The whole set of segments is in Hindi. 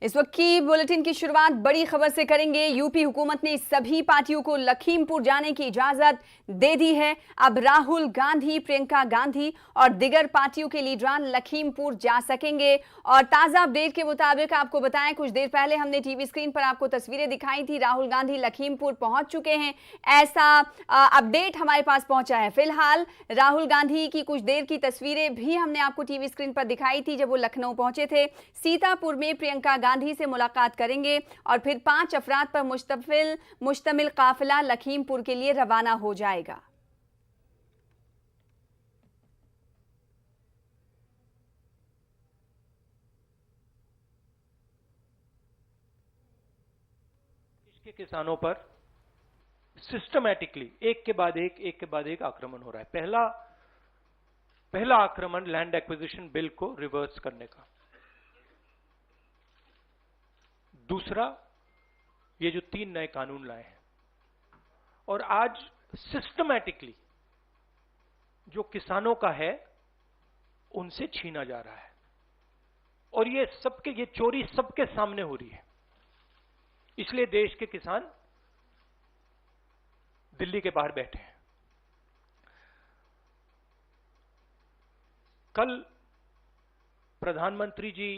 इस वक्त की बुलेटिन की शुरुआत बड़ी खबर से करेंगे। यूपी हुकूमत ने सभी पार्टियों को लखीमपुर जाने की इजाजत दे दी है। अब राहुल गांधी, प्रियंका गांधी और दिगर पार्टियों के लीडरान लखीमपुर जा सकेंगे। और ताजा अपडेट के मुताबिक आपको बताएं, कुछ देर पहले हमने टीवी स्क्रीन पर आपको तस्वीरें दिखाई थी। राहुल गांधी लखीमपुर पहुंच चुके हैं, ऐसा अपडेट हमारे पास पहुंचा है। फिलहाल राहुल गांधी की कुछ देर की तस्वीरें भी हमने आपको टीवी स्क्रीन पर दिखाई थी जब वो लखनऊ पहुंचे थे। सीतापुर में प्रियंका गांधी से मुलाकात करेंगे और फिर 5 अफराद पर मुश्तमिल काफिला लखीमपुर के लिए रवाना हो जाएगा। के किसानों पर सिस्टमैटिकली एक के बाद एक आक्रमण हो रहा है। पहला आक्रमण लैंड एक्विजिशन बिल को रिवर्स करने का, दूसरा ये जो 3 नए कानून लाए हैं, और आज सिस्टमैटिकली जो किसानों का है उनसे छीना जा रहा है। और ये चोरी सबके सामने हो रही है। इसलिए देश के किसान दिल्ली के बाहर बैठे हैं। कल प्रधानमंत्री जी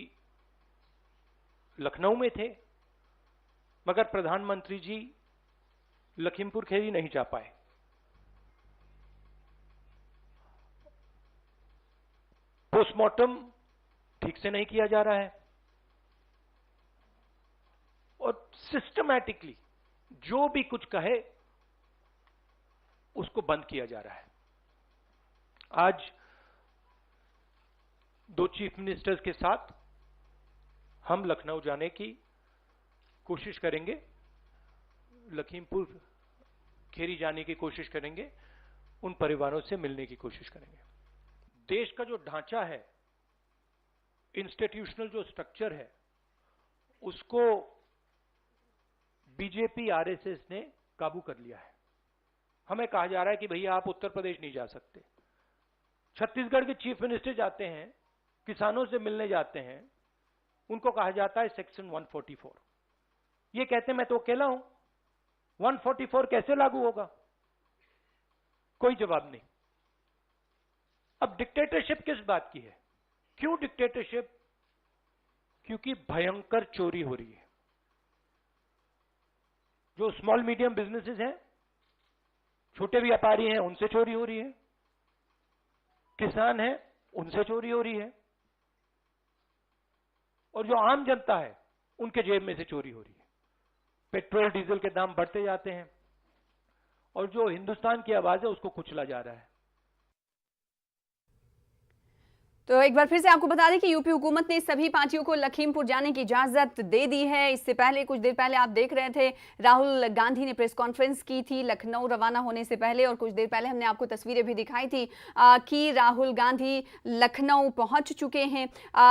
लखनऊ में थे, मगर प्रधानमंत्री जी लखीमपुर खीरी नहीं जा पाए। पोस्टमार्टम ठीक से नहीं किया जा रहा है और सिस्टमैटिकली जो भी कुछ कहे उसको बंद किया जा रहा है। आज 2 चीफ मिनिस्टर्स के साथ हम लखनऊ जाने की कोशिश करेंगे, लखीमपुर खीरी जाने की कोशिश करेंगे, उन परिवारों से मिलने की कोशिश करेंगे। देश का जो ढांचा है, इंस्टीट्यूशनल जो स्ट्रक्चर है, उसको बीजेपी आरएसएस ने काबू कर लिया है। हमें कहा जा रहा है कि भैया आप उत्तर प्रदेश नहीं जा सकते। छत्तीसगढ़ के चीफ मिनिस्टर जाते हैं, किसानों से मिलने जाते हैं, उनको कहा जाता है सेक्शन 144। ये कहते हैं मैं तो अकेला हूं, 144 कैसे लागू होगा? कोई जवाब नहीं। अब डिक्टेटरशिप किस बात की है? क्यों डिक्टेटरशिप? क्योंकि भयंकर चोरी हो रही है। जो स्मॉल मीडियम बिजनेसेस हैं, छोटे व्यापारी हैं, उनसे चोरी हो रही है। किसान हैं, उनसे चोरी हो रही है। और जो आम जनता है, उनके जेब में से चोरी हो रही है। पेट्रोल डीजल के दाम बढ़ते जाते हैं और जो हिंदुस्तान की आवाज है उसको कुचला जा रहा है। तो एक बार फिर से आपको बता दें कि यूपी हुकूमत ने सभी पार्टियों को लखीमपुर जाने की इजाजत दे दी है। इससे पहले कुछ देर पहले आप देख रहे थे राहुल गांधी ने प्रेस कॉन्फ्रेंस की थी लखनऊ रवाना होने से पहले, और कुछ देर पहले हमने आपको तस्वीरें भी दिखाई थी कि राहुल गांधी लखनऊ पहुंच चुके हैं।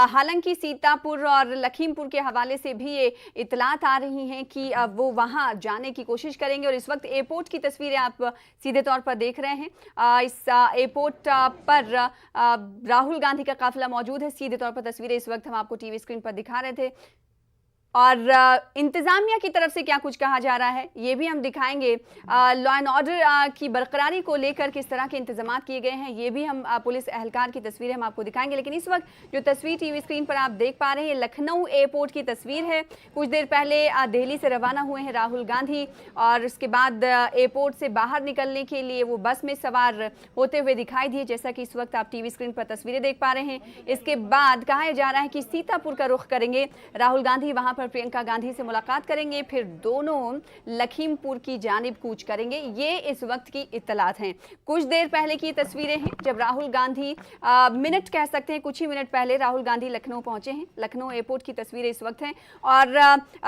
हालांकि सीतापुर और लखीमपुर के हवाले से भी ये इतलात आ रही हैं कि वो वहां जाने की कोशिश करेंगे। और इस वक्त एयरपोर्ट की तस्वीरें आप सीधे तौर पर देख रहे हैं। इस एयरपोर्ट पर राहुल गांधी का काफिला मौजूद है। सीधे तौर पर तस्वीरें इस वक्त हम आपको टीवी स्क्रीन पर दिखा रहे थे। और इंतजामिया की तरफ से क्या कुछ कहा जा रहा है ये भी हम दिखाएंगे। लॉ एंड ऑर्डर की बरकरारी को लेकर किस तरह के इंतजाम किए गए हैं ये भी हम पुलिस एहलकार की तस्वीरें हम आपको दिखाएंगे। लेकिन इस वक्त जो तस्वीर टीवी स्क्रीन पर आप देख पा रहे हैं, लखनऊ एयरपोर्ट की तस्वीर है। कुछ देर पहले दिल्ली से रवाना हुए हैं राहुल गांधी, और उसके बाद एयरपोर्ट से बाहर निकलने के लिए वो बस में सवार होते हुए दिखाई दिए, जैसा कि इस वक्त आप टीवी स्क्रीन पर तस्वीरें देख पा रहे हैं। इसके बाद कहा जा रहा है कि सीतापुर का रुख करेंगे राहुल गांधी, वहां पर प्रियंका गांधी से मुलाकात करेंगे, फिर दोनों लखीमपुर की जानिब कूच करेंगे। ये इस वक्त की इत्तलात हैं। कुछ देर पहले की तस्वीरें हैं जब राहुल गांधी मिनट कह सकते हैं, कुछ ही मिनट पहले राहुल गांधी लखनऊ पहुंचे हैं। लखनऊ एयरपोर्ट की तस्वीरें इस वक्त हैं। और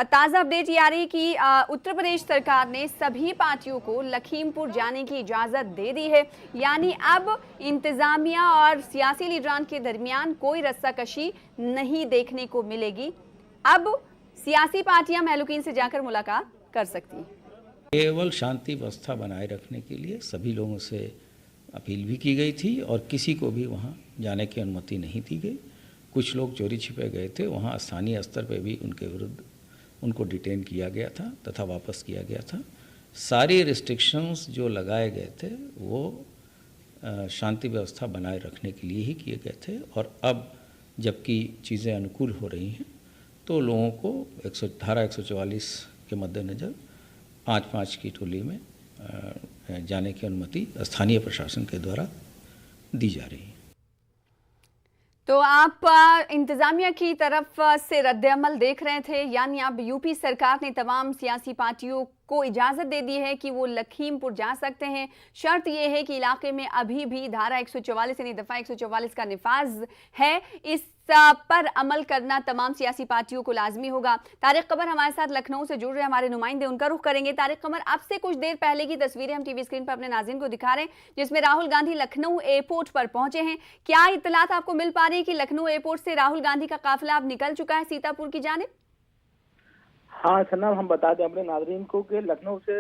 ताजा अपडेट ये आ रही है कि उत्तर प्रदेश सरकार ने सभी पार्टियों को लखीमपुर जाने की इजाजत दे दी है। यानी अब इंतजामिया और सियासी लीडरान के दरमियान कोई रस्साकशी नहीं देखने को मिलेगी। अब सियासी पार्टियां महलूकीन से जाकर मुलाकात कर सकती हैं। केवल शांति व्यवस्था बनाए रखने के लिए सभी लोगों से अपील भी की गई थी और किसी को भी वहां जाने की अनुमति नहीं दी गई। कुछ लोग चोरी छिपे गए थे, वहाँ स्थानीय स्तर पे भी उनके विरुद्ध उनको डिटेन किया गया था तथा वापस किया गया था। सारी रिस्ट्रिक्शंस जो लगाए गए थे वो शांति व्यवस्था बनाए रखने के लिए ही किए गए थे, और अब जबकि चीज़ें अनुकूल हो रही हैं तो लोगों को धारा 144 के मद्देनज़र 5-5 की टोली में जाने की अनुमति स्थानीय प्रशासन के द्वारा दी जा रही है। तो आप इंतजामिया की तरफ से रद्द-ए-अमल देख रहे थे, यानी अब यूपी सरकार ने तमाम सियासी पार्टियों को इजाजत दे दी है कि वो लखीमपुर जा सकते हैं। शर्त ये है कि इलाके में अभी भी धारा 144 यानी दफा 144 का निफाज है, इस पर अमल करना तमाम सियासी पार्टियों को लाजमी होगा। तारिक कमर हमारे साथ लखनऊ से जुड़ रहे हमारे नुमाइंदे, उनका रुख करेंगे। तारिक कमर, अब से कुछ देर पहले की तस्वीरें हम टीवी स्क्रीन पर अपने नाज़रीन को दिखा रहे हैं, जिसमें राहुल गांधी लखनऊ एयरपोर्ट पर पहुंचे हैं। क्या इत्तलात आपको मिल पा रही है कि लखनऊ एयरपोर्ट से राहुल गांधी का काफिला अब निकल चुका है सीतापुर की जानिब? हाँ सनम, हम बता दें अपने नाजरीन को कि लखनऊ से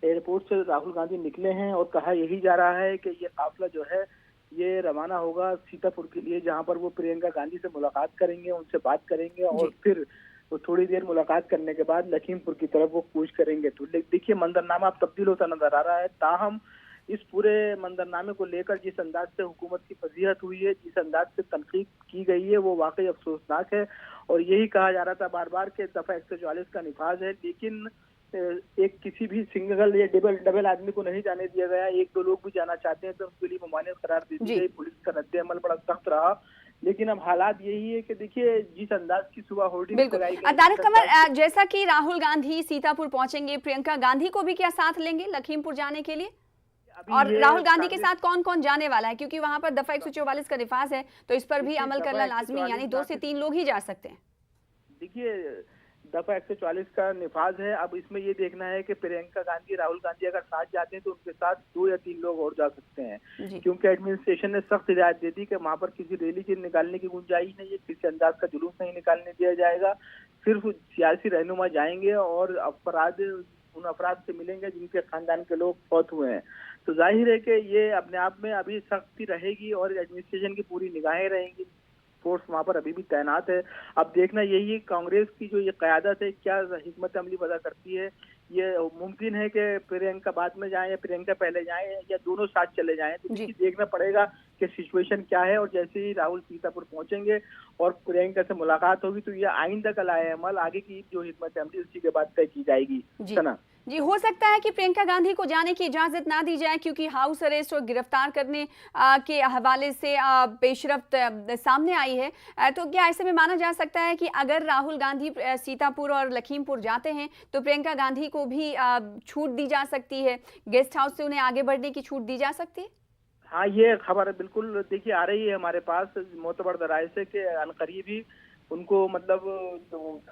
एयरपोर्ट से राहुल गांधी निकले हैं और कहा यही जा रहा है कि ये काफिला जो है ये रवाना होगा सीतापुर के लिए, जहां पर वो प्रियंका गांधी से मुलाकात करेंगे, उनसे बात करेंगे और फिर वो थोड़ी देर मुलाकात करने के बाद लखीमपुर की तरफ वो कूच करेंगे। तो देखिए मंजरनामा अब तब्दील होता नजर आ रहा है। ताहम इस पूरे मंजरनामे को लेकर जिस अंदाज से हुकूमत की फजीहत हुई है, जिस अंदाज से तनकीद की गई है, वो वाकई अफसोसनाक है। और यही कहा जा रहा था बार बार के दफा 144 का निफाज है, लेकिन एक किसी भी सिंगल या डबल आदमी को नहीं जाने दिया गया। 1-2 लोग भी जाना चाहते हैं तो उसके लिए ममानियत करार दे दी गई। पुलिस का रद्द-ए-अमल बड़ा सख्त रहा, लेकिन अब हालात यही है कि देखिए जिस अंदाज की सुबह होर्डिंग लगाई गई। तारिक कमर, जैसा कि राहुल गांधी सीतापुर पहुंचेंगे, प्रियंका गांधी को भी क्या साथ लेंगे लखीमपुर जाने के लिए? और राहुल गांधी के साथ कौन कौन जाने वाला है, क्योंकि वहां पर दफा 144 का निफाज है तो इस पर भी अमल करना लाजमी, यानी 2 से 3 लोग ही जा सकते हैं। देखिए दफा 144 का निफाज है, अब इसमें ये देखना है कि प्रियंका गांधी राहुल गांधी अगर साथ जाते हैं तो उनके साथ 2 या 3 लोग और जा सकते हैं, क्योंकि एडमिनिस्ट्रेशन ने सख्त हिदायत दे दी कि वहां पर किसी रैली की निकालने की गुंजाइश नहीं है, किसी अंदाज का जुलूस नहीं निकालने दिया जाएगा। सिर्फ सियासी रहनुमा जाएंगे और उन अफराद से मिलेंगे जिनके खानदान के लोग फौत हुए हैं। तो जाहिर है कि ये अपने आप में अभी सख्ती रहेगी और एडमिनिस्ट्रेशन की पूरी निगाहें रहेंगी, फोर्स वहां पर अभी भी तैनात है। अब देखना यही है कांग्रेस की जो ये क़यादत है क्या हिकमत अमली पता करती है। ये मुमकिन है कि प्रियंका बाद में जाएं या प्रियंका पहले जाएं या दोनों साथ चले जाएं, तो देखना पड़ेगा कि सिचुएशन क्या है। और जैसे ही राहुल सीतापुर पहुंचेंगे और प्रियंका से मुलाकात होगी तो ये आइंदा का लाए-ए-अमल आगे की जो हिकमत अमली उसी के बाद तय की जाएगी। जी, हो सकता है कि प्रियंका गांधी को जाने की इजाजत ना दी जाए, क्योंकि हाउस अरेस्ट और गिरफ्तार करने के हवाले से पेशरफ्त सामने आई है। तो क्या ऐसे में माना जा सकता है कि अगर राहुल गांधी सीतापुर और लखीमपुर जाते हैं तो प्रियंका गांधी को भी छूट दी जा सकती है, गेस्ट हाउस से उन्हें आगे बढ़ने की छूट दी जा सकती है? हाँ, ये खबर बिल्कुल देखिए आ रही है हमारे पास मोतबर दराए से कि अनकरीब ही उनको मतलब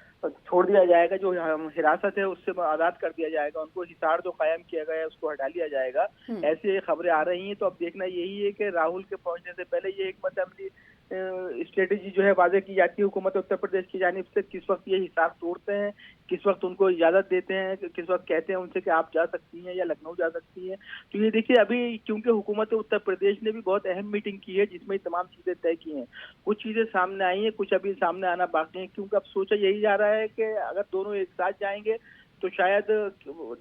छोड़ दिया जाएगा, जो हिरासत है उससे आज़ाद कर दिया जाएगा, उनको हिसार जो कायम किया गया है उसको हटा लिया जाएगा। ऐसी खबरें आ रही हैं। तो अब देखना यही है कि राहुल के पहुंचने से पहले ये हिकमत अमली स्ट्रेटेजी जो है वाज़े की जाती है हुकूमत उत्तर प्रदेश की जानिब से, किस वक्त ये हिसार तोड़ते हैं, किस वक्त उनको इजाज़त देते हैं, किस वक्त कहते हैं उनसे कि आप जा सकती हैं या लखनऊ जा सकती हैं। तो ये देखिए अभी क्योंकि हुकूमत उत्तर प्रदेश ने भी बहुत अहम मीटिंग की है जिसमें तमाम चीज़ें तय की हैं, कुछ चीज़ें सामने आई हैं, कुछ अभी सामने आना बाकी है, क्योंकि अब सोचा यही जा रहा है कि अगर दोनों एक साथ जाएंगे तो शायद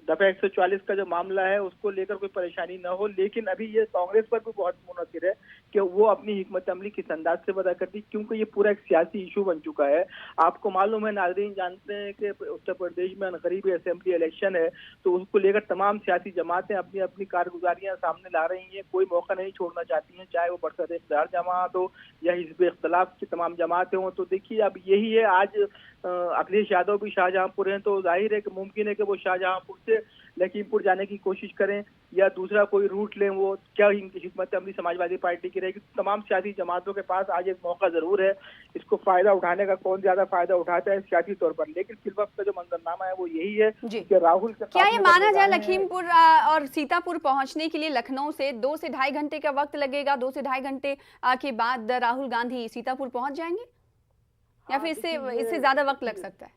दफा 144 का जो मामला है उसको लेकर कोई परेशानी न हो। लेकिन अभी ये कांग्रेस पर भी बहुत मुनकिर है कि वो अपनी हिकमत अमली किस अंदाज से बता करती, क्योंकि ये पूरा एक सियासी इशू बन चुका है। आपको मालूम है, नाज़रीन जानते हैं कि उत्तर प्रदेश में अनकरीबी असेंबली इलेक्शन है, तो उसको लेकर तमाम सियासी जमातें अपनी अपनी कारगुजारियां सामने ला रही हैं, कोई मौका नहीं छोड़ना चाहती हैं, चाहे वो बरसत इख्तियार जमात हो या हिज़्ब इख्तिलाफ की तमाम जमातें हों। तो देखिए अब यही है, आज अखिलेश यादव भी शाहजहांपुर हैं, तो जाहिर है कि मुमकिन है कि वो शाहजहांपुर से लखीमपुर जाने की कोशिश करें या दूसरा कोई रूट लें। वो क्या हिकमत अमली समाजवादी पार्टी की रहेगी। तमाम सियासी जमातों के पास आज एक मौका जरूर है, इसको फायदा उठाने का कौन ज्यादा फायदा उठाता है सियासी तौर पर। लेकिन फिल वक्त का जो मंजरनामा है वो यही है कि राहुल के क्या ये माना जाए लखीमपुर और सीतापुर पहुंचने के लिए लखनऊ से 2 से ढाई घंटे का वक्त लगेगा, 2 से ढाई घंटे के बाद राहुल गांधी सीतापुर पहुंच जाएंगे, या फिर इससे ज्यादा वक्त लग सकता है?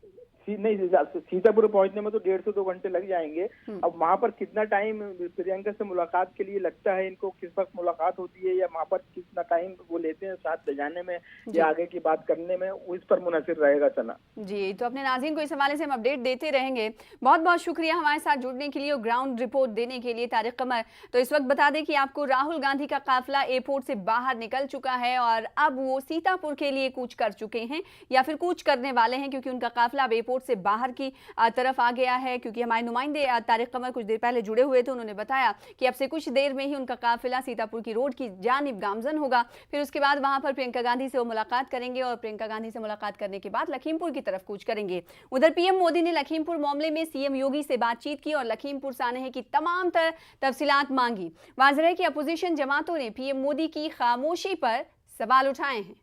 नहीं, सीतापुर पहुंचने में तो 1.5 से 2 घंटे लग जाएंगे। अब वहां पर कितना टाइम प्रियंका से मुलाकात के लिए लगता है, इनको किस वक्त मुलाकात होती है, या वहां पर कितना टाइम वो लेते हैं साथ ले जाने में या आगे की बात करने में, उस पर मुनहसिर रहेगा सना जी। तो अपने नाज़रीन को इस हवाले से हम अपडेट देते रहेंगे। बहुत बहुत शुक्रिया हमारे साथ जुड़ने के लिए और ग्राउंड रिपोर्ट देने के लिए तारिक कमर। तो इस वक्त बता दें कि आपको राहुल गांधी का काफिला एयरपोर्ट से बाहर निकल चुका है और अब वो सीतापुर के लिए कूच कर चुके हैं या फिर कूच करने वाले हैं, क्योंकि उनका काफिला एयरपोर्ट से बाहर की तरफ आ गया है। क्योंकि हमारे नुमाइंदे तारिक कमर कुछ देर पहले जुड़े हुए थे, उन्होंने बताया कि अब से कुछ देर में ही उनका काफिला सीतापुर की रोड की जानिब गामजन होगा। फिर उसके बाद वहां पर प्रियंका गांधी से वो मुलाकात करेंगे और प्रियंका गांधी से मुलाकात करने के बाद लखीमपुर की तरफ कूच करेंगे। उधर पीएम मोदी ने लखीमपुर मामले में सीएम योगी से बातचीत की और लखीमपुर सानहे की तमाम तफसीलात मांगी। वाज़ेह है कि अपोजिशन जमातों ने पीएम मोदी की खामोशी पर सवाल उठाए हैं।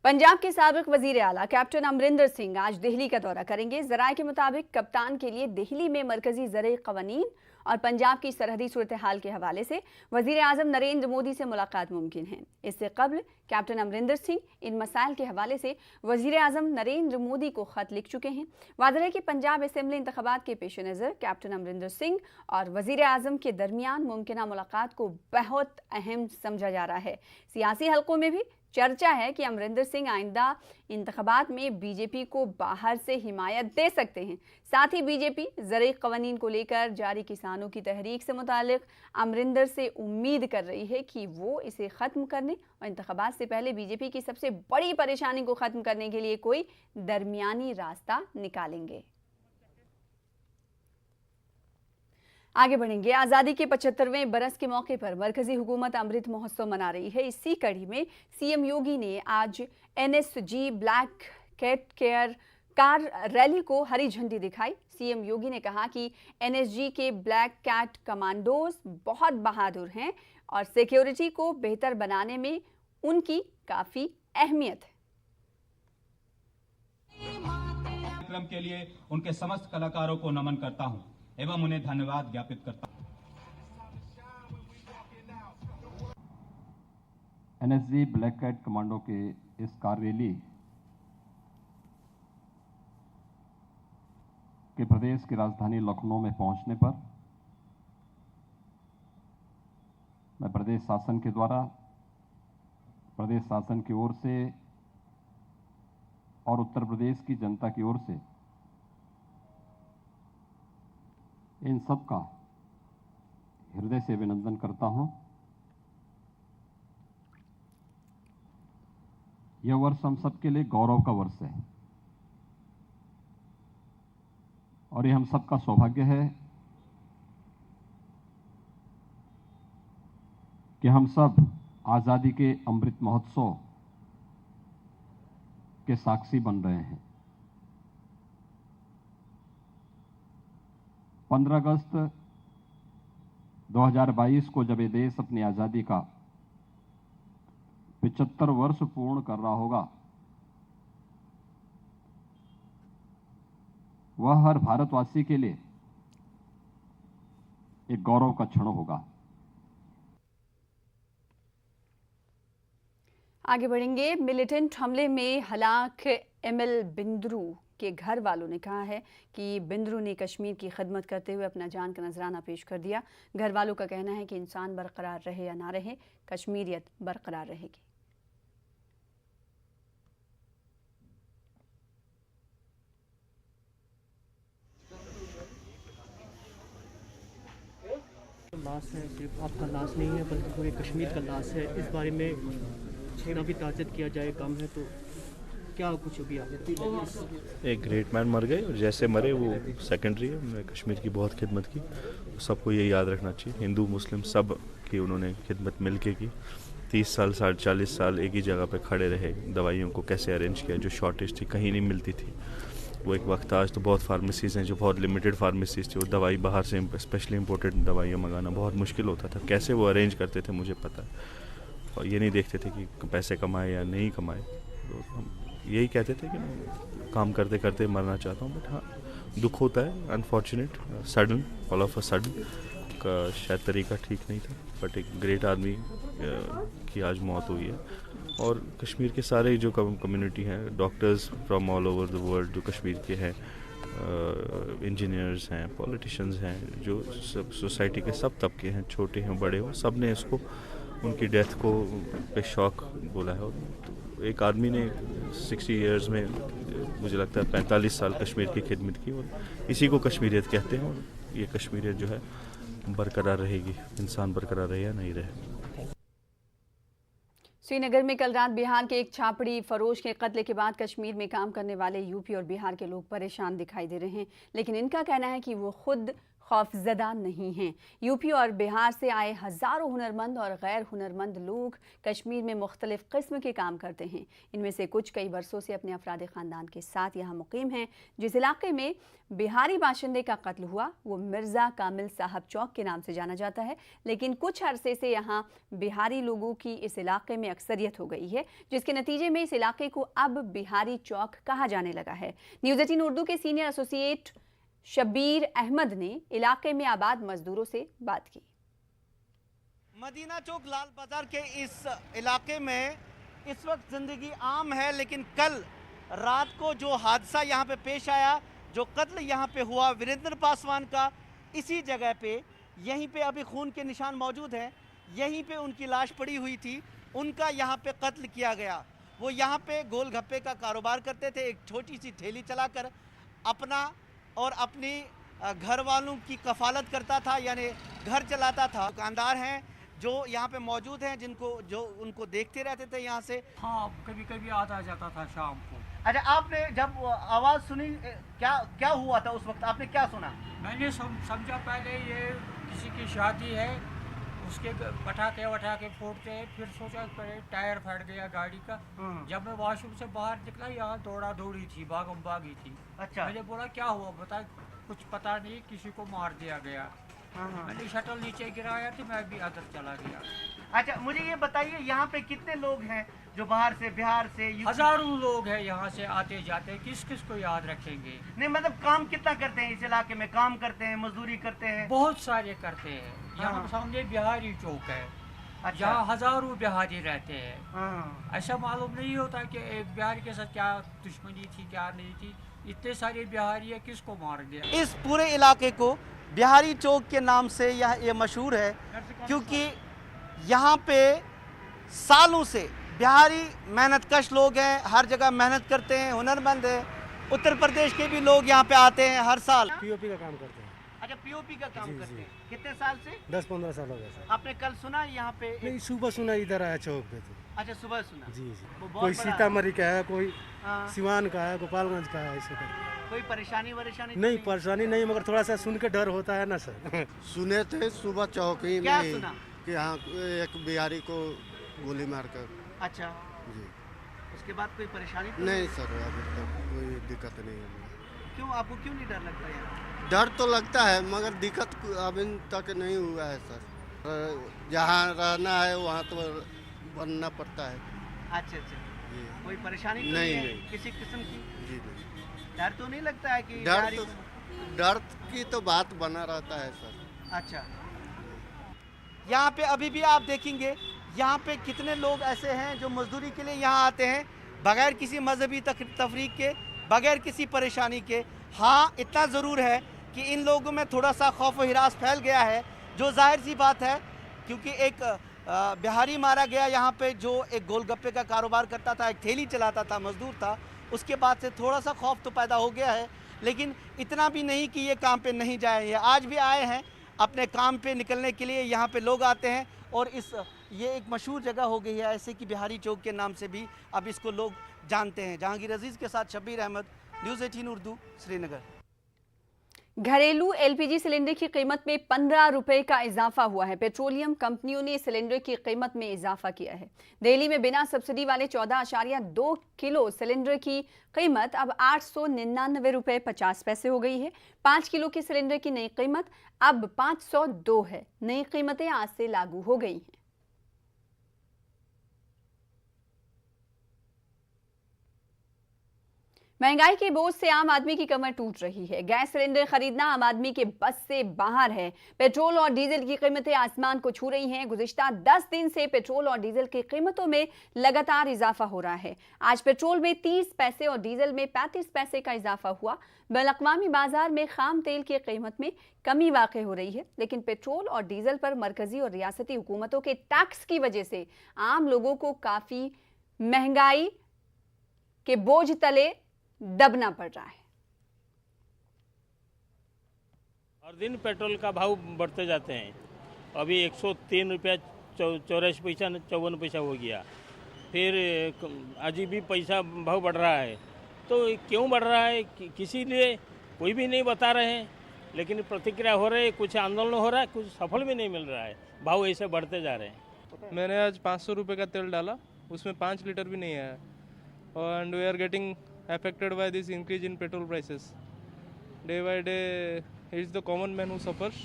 पंजाब के साबिक वजीर आला कैप्टन अमरिंदर सिंह आज दिल्ली का दौरा करेंगे। जराये के मुताबिक कप्तान के लिए दिल्ली में मरकजी ज़राई क़वानीन और पंजाब की सरहदी सूरत हाल के हवाले से वजीर आज़म नरेंद्र मोदी से मुलाकात मुमकिन है। इससे कबल कैप्टन अमरिंदर सिंह इन मसाइल के हवाले से वजीर आज़म नरेंद्र मोदी को खत लिख चुके हैं। वाज़ेह है कि पंजाब असेंबली इंतखाबात के पेश नज़र कैप्टन अमरिंदर सिंह और वजीर आज़म के दरमियान मुमकिन मुलाकात को बहुत अहम समझा जा रहा है। सियासी हलकों में भी चर्चा है कि अमरिंदर सिंह आइंदा इंतखाबात में बीजेपी को बाहर से हिमायत दे सकते हैं। साथ ही बीजेपी ज़राई क़वानीन को लेकर जारी किसानों की तहरीक से मुतालिक अमरिंदर से उम्मीद कर रही है कि वो इसे ख़त्म करने और इंतखाबात से पहले बीजेपी की सबसे बड़ी परेशानी को ख़त्म करने के लिए कोई दरमियानी रास्ता निकालेंगे। आगे बढ़ेंगे। आज़ादी के 75वें बरस के मौके पर मरकजी हुकूमत अमृत महोत्सव मना रही है। इसी कड़ी में सीएम योगी ने आज NSG black cat care car rally को हरी झंडी दिखाई। सीएम योगी ने कहा कि NSG के ब्लैक कैट कमांडोज बहुत बहादुर हैं और सिक्योरिटी को बेहतर बनाने में उनकी काफ़ी अहमियत है। कार्यक्रम के लिए उनके समस्त कलाकारों को नमन करता हूं एवं उन्हें धन्यवाद ज्ञापित करता हूं। NSG ब्लैक कैट कमांडो के इस कार रैली के प्रदेश की राजधानी लखनऊ में पहुंचने पर मैं प्रदेश शासन के द्वारा प्रदेश शासन की ओर से और उत्तर प्रदेश की जनता की ओर से इन सब का हृदय से अभिनंदन करता हूं। यह वर्ष हम सबके लिए गौरव का वर्ष है और ये हम सबका सौभाग्य है कि हम सब आज़ादी के अमृत महोत्सव के साक्षी बन रहे हैं। 15 अगस्त 2022 को जब ये देश अपनी आज़ादी का 75 वर्ष पूर्ण कर रहा होगा, वह हर भारतवासी के लिए एक गौरव का क्षण होगा। आगे बढ़ेंगे। मिलिटेंट हमले में हलाक ML बिंद्रू के घर वालों ने कहा है कि बिंद्रू ने कश्मीर की खिदमत करते हुए अपना जान का नजराना पेश कर दिया। घर वालों का कहना है कि इंसान बरकरार रहे या ना रहे, कश्मीरियत बरकरार रहेगी। लाश है, सिर्फ आपका लाश नहीं है बल्कि पूरे कश्मीर का लाश है। इस बारे में जितना भी ताज़ियत किया जाए कम है, तो क्या कुछ भी आगे एक ग्रेट मैन मर गए और जैसे मरे वो सेकेंडरी है। उन्होंने कश्मीर की बहुत खिदमत की, सबको ये याद रखना चाहिए। हिंदू मुस्लिम सब की उन्होंने खिदमत मिल के की। 30 साल 40 साल एक ही जगह पे खड़े रहे, दवाइयों को कैसे अरेंज किया, जो शॉर्टेज थी कहीं नहीं मिलती थी वो एक वक्त था। आज तो बहुत फार्मेसीज़ हैं जो बहुत लिमिटेड फार्मेसीज़ थी, वो दवाई बाहर से स्पेशली इंपोर्टेड दवाइयाँ मंगाना बहुत मुश्किल होता था। कैसे वो अरेंज करते थे मुझे पता है, और ये नहीं देखते थे कि पैसे कमाए या नहीं कमाए। तो हम यही कहते थे कि मैं काम करते करते मरना चाहता हूँ, बट हाँ दुख होता है, unfortunate, sudden, all of a sudden. उसका शायद तरीका ठीक नहीं था, बट एक ग्रेट आदमी की आज मौत हुई है। और कश्मीर के सारे जो कम्युनिटी हैं, doctors from all over the world जो कश्मीर के हैं, इंजीनियर्स हैं, पॉलिटिशियंस हैं, जो सब सोसाइटी के सब तबके हैं, छोटे हैं बड़े हो, सब ने इसको उनकी डेथ को पे शौक बोला है। तो एक आदमी ने 60 इयर्स में मुझे लगता है 45 साल कश्मीर की खिदमत की, और इसी को कश्मीरियत कहते हैं। और ये कश्मीरियत जो है बरकरार रहेगी, इंसान बरकरार रहे या नहीं रहे। श्रीनगर में कल रात बिहार के एक छापड़ी फरोश के कत्ल के बाद कश्मीर में काम करने वाले यूपी और बिहार के लोग परेशान दिखाई दे रहे हैं, लेकिन इनका कहना है कि वो खुद खौफजदा नहीं हैं। यूपी और बिहार से आए हज़ारों हुनरमंद और गैर हुनरमंद लोग कश्मीर में मुख्तलिफ किस्म के काम करते हैं। इनमें से कुछ कई वर्षों से अपने अफराद ख़ानदान के साथ यहाँ मुकीम हैं। जिस इलाके में बिहारी बाशिंदे का कत्ल हुआ वो मिर्ज़ा कामिल साहब चौक के नाम से जाना जाता है, लेकिन कुछ अरसे से यहाँ बिहारी लोगों की इस इलाके में अक्सरियत हो गई है, जिसके नतीजे में इस इलाके को अब बिहारी चौक कहा जाने लगा है। न्यूज़ 18 उर्दू के सीनियर एसोसिएट शबीर अहमद ने इलाके में आबाद मजदूरों से बात की। मदीना चौक लाल बाजार के इस इलाके में इस वक्त जिंदगी आम है, लेकिन कल रात को जो हादसा यहाँ पे पेश आया, जो कत्ल यहाँ पे हुआ वीरेंद्र पासवान का, इसी जगह पे यहीं पे अभी खून के निशान मौजूद हैं, यहीं पे उनकी लाश पड़ी हुई थी, उनका यहाँ पे कत्ल किया गया। वो यहाँ पे गोलगप्पे का कारोबार करते थे, एक छोटी सी ठेली चलाकर अपना और अपनी घर वालों की कफालत करता था, यानी घर चलाता था। दुकानदार हैं जो यहाँ पे मौजूद हैं, जो उनको देखते रहते थे यहाँ से। हाँ, कभी कभी आता जाता था शाम को। अच्छा, आपने जब आवाज़ सुनी, क्या हुआ था उस वक्त, आपने क्या सुना? मैंने समझा पहले ये किसी की शादी है, उसके पटाखे वटाखे फोड़ते हैं, फिर सोचा टायर फट गया गाड़ी का। जब मैं वॉशरूम से बाहर निकला, यहाँ दौड़ा दौड़ी थी, भागम भागी थी। अच्छा, मैंने बोला क्या हुआ बता, कुछ पता नहीं, किसी को मार दिया गया। मैंने शटल नीचे गिराया तो मैं भी अंदर चला गया। अच्छा, मुझे ये बताइए यहाँ पे कितने लोग हैं जो बाहर से, बिहार से? हजारों लोग हैं यहाँ से आते जाते, किस किस को याद रखेंगे। नहीं, मतलब काम कितना करते हैं इस इलाके में? काम करते हैं, मजदूरी करते हैं? बहुत सारे करते हैं। यहाँ सामने बिहारी चौक है, अच्छा, यहाँ हजारों बिहारी रहते हैं। ऐसा मालूम नहीं होता कि एक बिहारी के साथ क्या दुश्मनी थी, क्या नहीं थी। इतने सारे बिहारी है, किसको मार दिया। इस पूरे इलाके को बिहारी चौक के नाम से ये मशहूर है, क्योंकि यहाँ पे सालों से बिहारी मेहनतकश लोग हैं, हर जगह मेहनत करते हैं, हुनरमंद हैं। उत्तर प्रदेश के भी लोग यहाँ पे आते हैं हर साल। पीओपी का काम करते हैं। अच्छा, पीओपी का काम करते हैं। कितने साल से? 10-15 साल हो गए सर। आपने कल सुना यहाँ पे? नहीं, सुबह सुना, इधर आया चौक पे तो। अच्छा, सुबह सुना। जी। कोई सीतामढ़ी का है, कोई सिवान का है, गोपालगंज का है, ऐसे कोई परेशानी नहीं, परेशानी नहीं, मगर थोड़ा सा सुन के डर होता है ना सर। सुने थे सुबह चौकी क्या में सुना? कि हाँ एक बिहारी को गोली मारकर। अच्छा जी। उसके बाद कोई परेशानी तो नहीं सर, अभी तक कोई दिक्कत नहीं है। क्यों, आपको क्यों नहीं डर लगता है? डर तो लगता है, मगर दिक्कत अभी तक नहीं हुआ है सर। जहाँ रहना है वहाँ तो बनना पड़ता है। अच्छा जी। कोई परेशानी तो नहीं, किसी किस्म की? जी नहीं। डर तो नहीं लगता है कि डर की तो बात बना रहता है सर। अच्छा, यहाँ पे अभी भी आप देखेंगे, यहाँ पे कितने लोग ऐसे हैं जो मजदूरी के लिए यहाँ आते हैं, बगैर किसी मजहबी तफरीक के, बगैर किसी परेशानी के। हाँ, इतना ज़रूर है कि इन लोगों में थोड़ा सा खौफ व हिरास फैल गया है, जो जाहिर सी बात है, क्योंकि एक बिहारी मारा गया यहाँ पे, जो एक गोलगप्पे का कारोबार करता था, एक ठेली चलाता था, मजदूर था। उसके बाद से थोड़ा सा खौफ तो पैदा हो गया है, लेकिन इतना भी नहीं कि ये काम पे नहीं जाए। ये आज भी आए हैं अपने काम पे निकलने के लिए, यहाँ पे लोग आते हैं। और ये एक मशहूर जगह हो गई है ऐसे कि बिहारी चौक के नाम से भी अब इसको लोग जानते हैं। जहांगीर अजीज़ के साथ शबीर अहमद, न्यूज़ 18 उर्दू, श्रीनगर। घरेलू एलपीजी सिलेंडर की कीमत में 15 रुपए का इजाफा हुआ है। पेट्रोलियम कंपनियों ने सिलेंडर की कीमत में इजाफा किया है। दिल्ली में बिना सब्सिडी वाले 14.2 किलो सिलेंडर की कीमत अब 899 रुपए 50 पैसे हो गई है। 5 किलो की सिलेंडर की नई कीमत अब 502 है। नई कीमतें आज से लागू हो गई हैं। महंगाई के बोझ से आम आदमी की कमर टूट रही है। गैस सिलेंडर खरीदना आम आदमी के बस से बाहर है। पेट्रोल और डीजल की कीमतें आसमान को छू रही हैं। गुज़िश्ता 10 दिन से पेट्रोल और डीजल की कीमतों में लगातार इजाफा हो रहा है। आज पेट्रोल में 30 पैसे और डीजल में 35 पैसे का इजाफा हुआ। बैनुल-अक़वामी बाजार में खाम तेल की कीमत में कमी वाक़ई हो रही है, लेकिन पेट्रोल और डीजल पर मरकजी और रियासती हुकूमतों के टैक्स की वजह से आम लोगों को काफ़ी महंगाई के बोझ तले दबना पड़ रहा है। हर दिन पेट्रोल का भाव बढ़ते जाते हैं। अभी 103 रुपया 84 पैसा 54 पैसा हो गया। फिर आज भी पैसा भाव बढ़ रहा है। तो क्यों बढ़ रहा है किसी लिए कोई भी नहीं बता रहे हैं, लेकिन प्रतिक्रिया हो रही है, कुछ आंदोलन हो रहा है, कुछ सफल भी नहीं मिल रहा है। भाव ऐसे बढ़ते जा रहे हैं। मैंने आज 500 रुपये का तेल डाला, उसमें 5 लीटर भी नहीं आया। And we are getting affected by this increase in petrol prices. Day by day, it's the common man who suffers,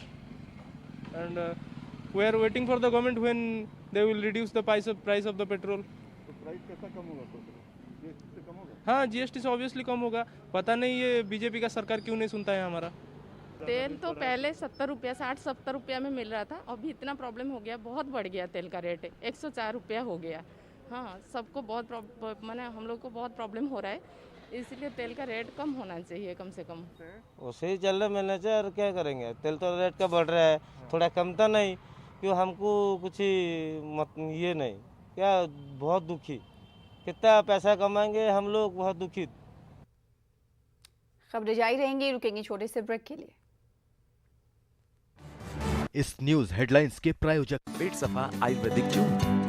and we are waiting for the government when they will reduce the price of the petrol. तो प्राइस कैसा कम होगा? जीएसटी से कम होगा? हाँ, जीएसटी से ऑब्वियसली कम होगा। पता नहीं ये बीजेपी का सरकार क्यों नहीं सुनता है हमारा। तेल तो पहले 70 रुपया 60-70 रुपया में मिल रहा था, अभी इतना प्रॉब्लम हो गया, बहुत बढ़ गया तेल का रेट, 104 रुपया हो गया। हाँ, सबको बहुत माने हम लोग को बहुत प्रॉब्लम हो रहा है, इसलिए तेल का रेट कम होना चाहिए कम से कम। वैसे ही चल रहा है मैनेजर, क्या करेंगे? तेल तो रेट का बढ़ रहा है, थोड़ा कमता नहीं क्यों? हमको कुछ ये नहीं क्या, बहुत दुखी, कितना पैसा कमाएंगे हम लोग, बहुत दुखी। खबरें जारी रहेंगी, रुकेंगे छोटे से ब्रेक के लिए। इस न्यूज हेडलाइंस के प्रायोजक पेट सफा आयुर्वेदिक जून।